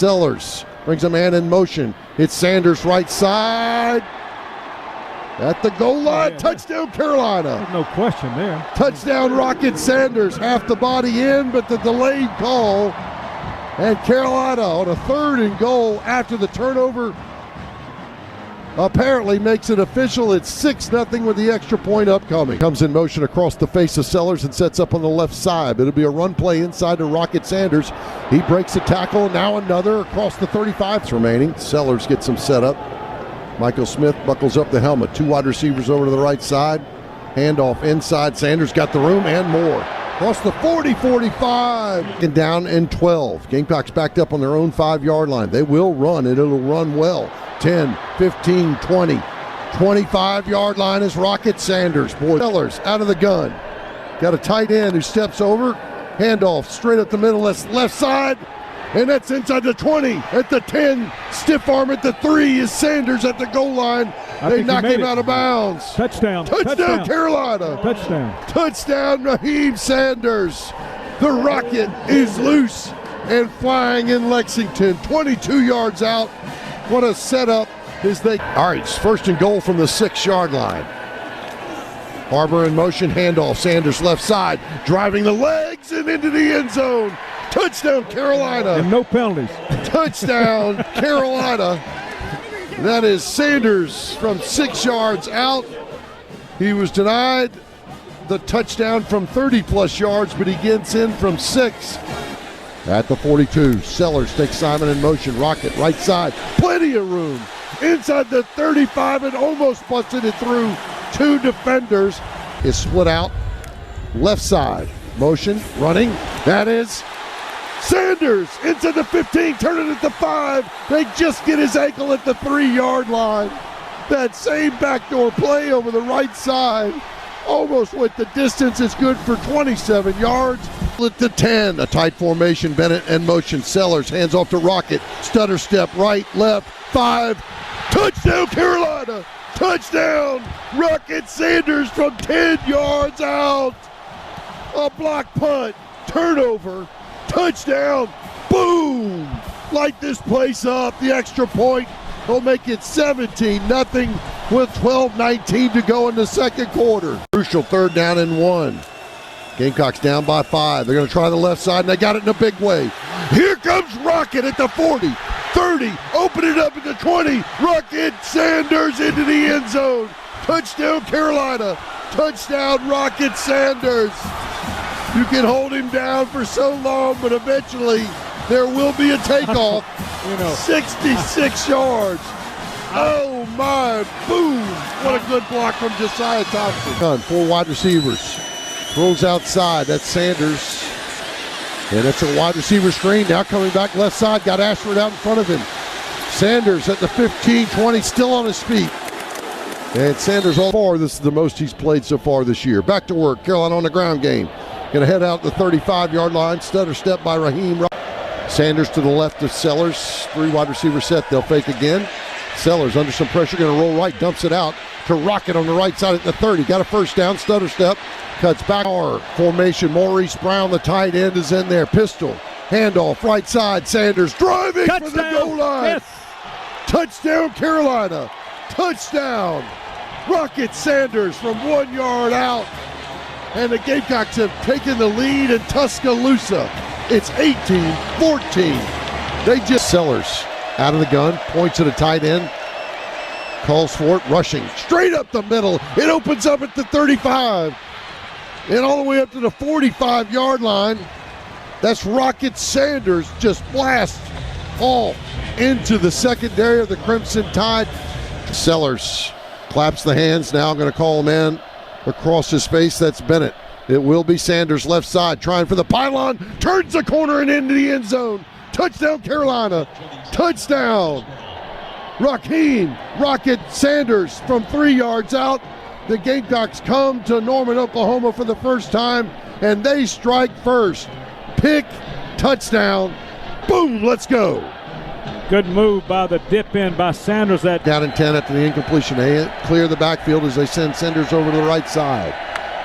Sellers brings a man in motion. It's Sanders right side. At the goal line, touchdown Carolina. There's no question there. Touchdown Rocket Sanders, half the body in, but the delayed call. And Carolina on a 3rd and goal after the turnover apparently makes it official. It's 6-0 with the extra point upcoming. Comes in motion across the face of Sellers and sets up on the left side. It'll be a run play inside to Rocket Sanders. He breaks a tackle, now another across the 35 remaining. Sellers gets him set up. Michael Smith buckles up the helmet. 2 wide receivers over to the right side. Handoff inside. Sanders got the room and more. Across the 40-45. And down and 12. Gamecocks backed up on their own 5-yard line. They will run, and it'll run well. 10, 15, 20. 25-yard line is Rocket Sanders. Boy, Sellers out of the gun. Got a tight end who steps over. Handoff straight up the middle. That's left side. And that's inside the 20, at the 10, stiff arm at the 3 is Sanders at the goal line. They knock him out of bounds. Touchdown. Touchdown Carolina. Touchdown Raheim Sanders. The Rocket is loose and flying in Lexington. 22 yards out. What a setup as they... All right, it's 1st and goal from the 6-yard line. Harbor in motion, handoff. Sanders left side, driving the legs and into the end zone. Touchdown Carolina. And no penalties. Touchdown Carolina. That is Sanders from 6 yards out. He was denied the touchdown from 30-plus yards, but he gets in from 6. At the 42, Sellers takes Simon in motion. Rocket right side. Plenty of room. Inside the 35 and almost busted it through 2 defenders. Is split out. Left side. Motion. Running. That is Sanders into the 15, turn it at the 5. They just get his ankle at the 3-yard line. That same backdoor play over the right side almost went the distance. It's good for 27 yards. At the 10, a tight formation. Bennett in motion. Sellers hands off to Rocket. Stutter step right, left, 5. Touchdown Carolina. Touchdown Rocket Sanders from 10 yards out. A block punt. Turnover. Touchdown, boom! Light this place up. The extra point will make it 17-0 with 12:19 to go in the second quarter. Crucial 3rd down and 1. Gamecocks down by 5. They're going to try the left side, and they got it in a big way. Here comes Rocket at the 40, 30, open it up at the 20. Rocket Sanders into the end zone. Touchdown Carolina. Touchdown Rocket Sanders. You can hold him down for so long, but eventually there will be a takeoff. 66 yards. Oh my, boom. What a good block from Josiah Thompson. 4 wide receivers. Throws outside. That's Sanders. And it's a wide receiver screen. Now coming back left side. Got Ashford out in front of him. Sanders at the 15, 20, still on his feet. And Sanders all far. This is the most he's played so far this year. Back to work. Carolina on the ground game. Going to head out the 35-yard line. Stutter step by Raheim. Sanders to the left of Sellers. 3 wide receiver set. They'll fake again. Sellers under some pressure. Going to roll right. Dumps it out to Rocket on the right side at the 30. Got a 1st down. Stutter step. Cuts back. Formation. Maurice Brown, the tight end, is in there. Pistol. Handoff. Right side. Sanders driving for the goal line. Yes. Touchdown Carolina. Touchdown. Rocket Sanders from 1 yard out. And the Gamecocks have taken the lead in Tuscaloosa. It's 18-14. They just... Sellers out of the gun, points at a tight end. Calls for it, rushing straight up the middle. It opens up at the 35. And all the way up to the 45-yard line. That's Rocket Sanders just blast all into the secondary of the Crimson Tide. Sellers claps the hands, now going to call him in. Across his face, that's Bennett. It will be Sanders left side, trying for the pylon, turns the corner and into the end zone. Touchdown Carolina. Touchdown. Raheim Rocket Sanders from 3 yards out. The Gamecocks come to Norman, Oklahoma for the first time, and they strike first. Pick, touchdown, boom, let's go. Good move by the dip in by Sanders. That down and 10 after the incompletion. They clear the backfield as they send Sanders over to the right side.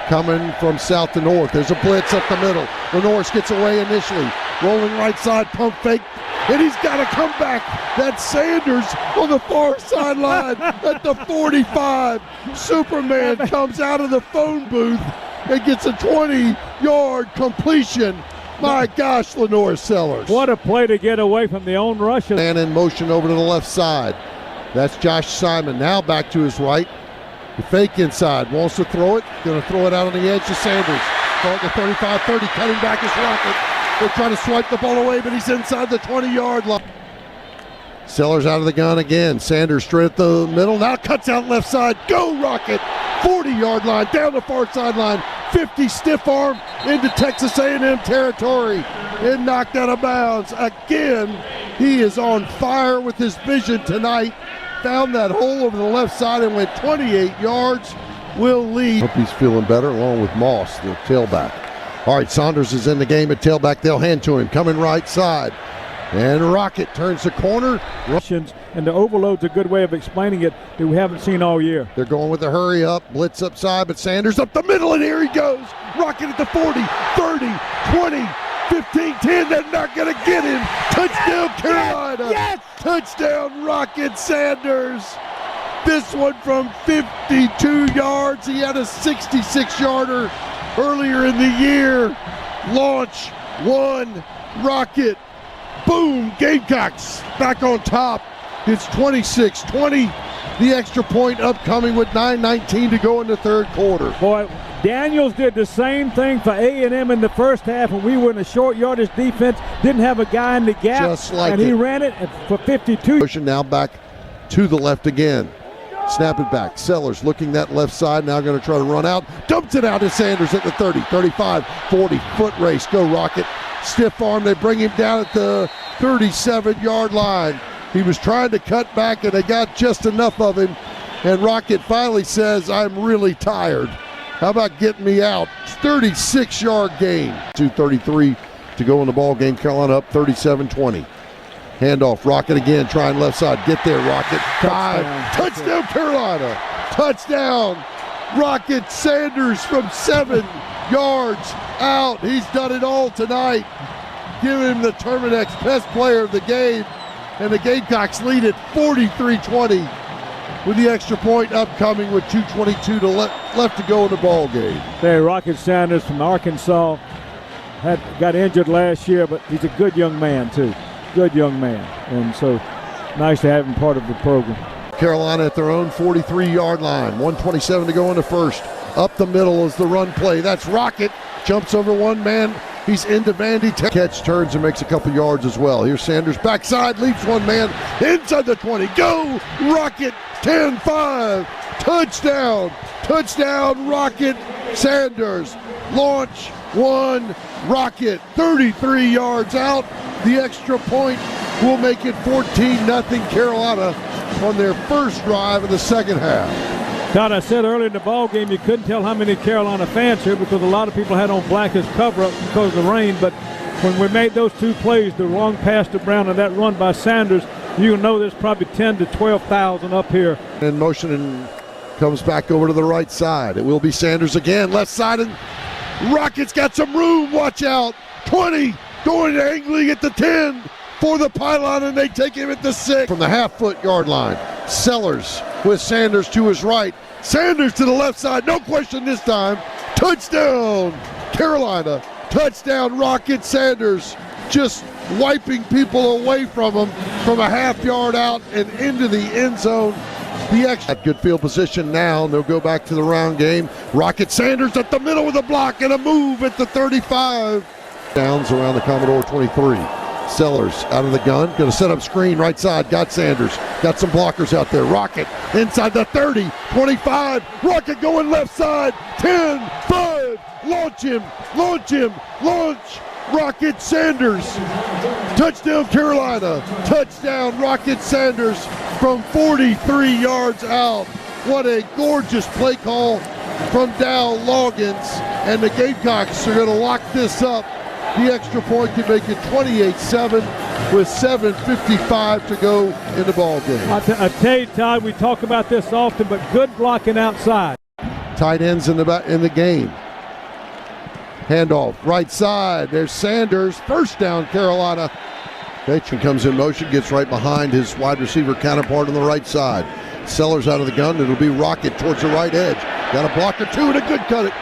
Coming from south to north. There's a blitz up the middle. Norris gets away initially. Rolling right side, pump fake. and he's got to come back. That's Sanders on the far sideline at the 45. Superman comes out of the phone booth and gets a 20-yard completion. My gosh, Lenore Sellers. What a play to get away from the own rusher. And in motion over to the left side. That's Josh Simon. Now back to his right. The fake inside. Wants to throw it. Going to throw it out on the edge to Sanders. Throw it to 35-30. Cutting back is Rocket. They're trying to swipe the ball away, but he's inside the 20-yard line. Sellers out of the gun again. Sanders straight at the middle. Now cuts out left side. Go Rocket. 40-yard line. Down the far sideline. 50 stiff arm into Texas A&M territory and knocked out of bounds. Again, he is on fire with his vision tonight. Found that hole over the left side and went 28 yards. Will lead. Hope he's feeling better along with Moss, the tailback. All right, Saunders is in the game at tailback. They'll hand to him. Coming right side. And Rocket turns the corner. And the overload's a good way of explaining it that we haven't seen all year. They're going with the hurry up, blitz upside, but Sanders up the middle, and here he goes. Rocket at the 40, 30, 20, 15, 10. They're not going to get him. Touchdown, Carolina. Yes! Touchdown, Rocket Sanders. This one from 52 yards. He had a 66-yarder earlier in the year. Launch one, Rocket. Boom, Gamecocks back on top. It's 26-20. The extra point upcoming with 9:19 to go in the third quarter. Boy, Daniels did the same thing for A&M in the first half when we were in a short yardage defense, didn't have a guy in the gap, just like and he ran it for 52. Pushing now back to the left again. Snap it back. Sellers looking that left side, now going to try to run out. Dumped it out to Sanders at the 30, 35, 40. Foot race. Go Rocket. Stiff arm. They bring him down at the 37-yard line. He was trying to cut back, and they got just enough of him. And Rocket finally says, I'm really tired. How about getting me out? 36-yard gain. 2:33 to go in the ball game. Carolina up 37-20. Handoff. Rocket again, trying left side. Get there, Rocket. Touchdown, Carolina. Touchdown. Rocket Sanders from 7 yards out. He's done it all tonight. Give him the Terminex best player of the game. And the Gamecocks lead at 43-20 with the extra point upcoming with 2:22 left to go in the ball game. Hey, Rocket Sanders from Arkansas got injured last year, but he's a good young man too. Good young man. And so nice to have him part of the program. Carolina at their own 43-yard line. 1:27 to go in the first. Up the middle is the run play. That's Rocket. Jumps over one man. He's into Vandy. Catch, turns, and makes a couple yards as well. Here's Sanders backside, leaps one man inside the 20. Go, Rocket, 10-5. Touchdown. Touchdown, Rocket Sanders. Launch one, Rocket. 33 yards out. The extra point will make it 14-0 Carolina on their first drive of the second half. Todd, I said earlier in the ball game you couldn't tell how many Carolina fans here because a lot of people had on black as cover-up because of the rain. But when we made those two plays, the long pass to Brown and that run by Sanders, you know there's probably 10 to 12,000 up here. In motion and comes back over to the right side. It will be Sanders again, left side, and Rockets got some room. Watch out. 20, going angling at the 10 for the pylon, and they take him at the 6 from the half-foot-yard line. Sellers with Sanders to his right. Sanders to the left side, no question this time. Touchdown, Carolina. Touchdown, Rocket Sanders. Just wiping people away from him from a half yard out and into the end zone. The extra good field position now, and they'll go back to the round game. Rocket Sanders at the middle with a block and a move at the 35. Downs around the Commodore 23. Sellers out of the gun, going to set up screen right side, got Sanders, got some blockers out there. Rocket inside the 30, 25, Rocket going left side, 10, 5, launch him, launch, Rocket Sanders. Touchdown Carolina, touchdown Rocket Sanders from 43 yards out. What a gorgeous play call from Dow Loggins, and the Gamecocks are going to lock this up. The extra point can make it 28-7 with 7:55 to go in the ball game. I tell you, Todd, we talk about this often, but good blocking outside. Tight ends in the game. Handoff right side. There's Sanders. First down, Carolina. Pitch and comes in motion, gets right behind his wide receiver counterpart on the right side. Sellers out of the gun. It'll be Rocket towards the right edge. Got a block or two and a good cut it.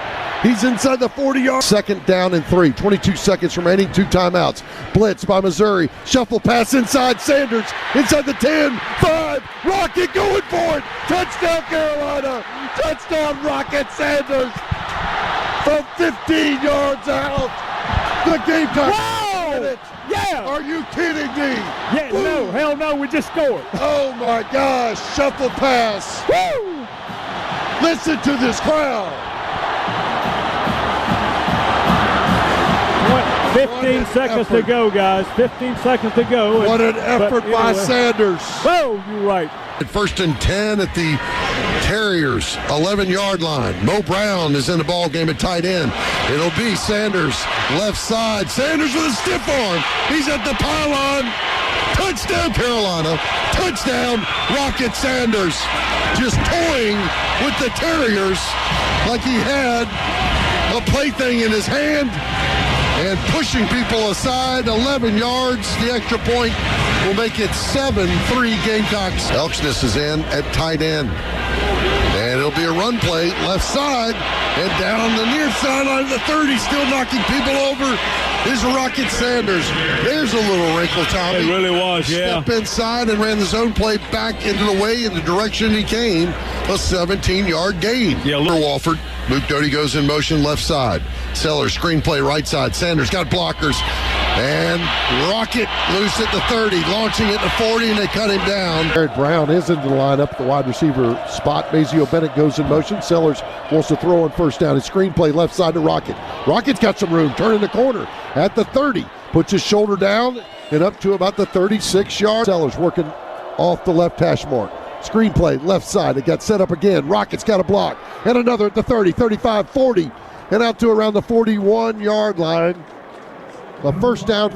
He's inside the 40-yard. Second down and 3. 22 seconds remaining. 2 timeouts. Blitz by Missouri. Shuffle pass inside. Sanders inside the 10. 5. Rocket going for it. Touchdown Carolina. Touchdown Rocket Sanders from 15 yards out. The game time. Wow! Yeah! Are you kidding me? Yeah, Boom. no, hell no, we just scored. Oh my gosh. Shuffle pass. Woo! Listen to this crowd. 15 seconds to go, guys. 15 seconds to go. What an effort by Sanders. Whoa, you're right. At 1st and 10 at the Terriers 11-yard line. Mo Brown is in the ball game at tight end. It'll be Sanders left side. Sanders with a stiff arm. He's at the pylon. Touchdown Carolina. Touchdown Rocket Sanders. Just toying with the Terriers like he had a plaything in his hand and pushing people aside. 11 yards. The extra point will make it 7-3 Gamecocks. Elksness is in at tight end. And it'll be a run play left side and down the near sideline of the 30, still knocking people over is Rocket Sanders. There's a little wrinkle, Tommy. It really was, yeah. Step inside and ran the zone play back into the way in the direction he came. A 17-yard gain. Yeah, for Walford. Luke Doty goes in motion left side. Sellers screenplay right side. Sanders got blockers. And Rocket loose at the 30, launching it to 40, and they cut him down. Jared Brown is into the lineup at the wide receiver spot. Mazio Bennett goes in motion. Sellers wants to throw on first down. His screenplay left side to Rocket. Rocket's got some room, turning the corner at the 30. Puts his shoulder down and up to about the 36-yard. Sellers working off the left hash mark. Screenplay left side. It got set up again. Rocket's got a block. And another at the 30, 35, 40. And out to around the 41-yard line. A first down.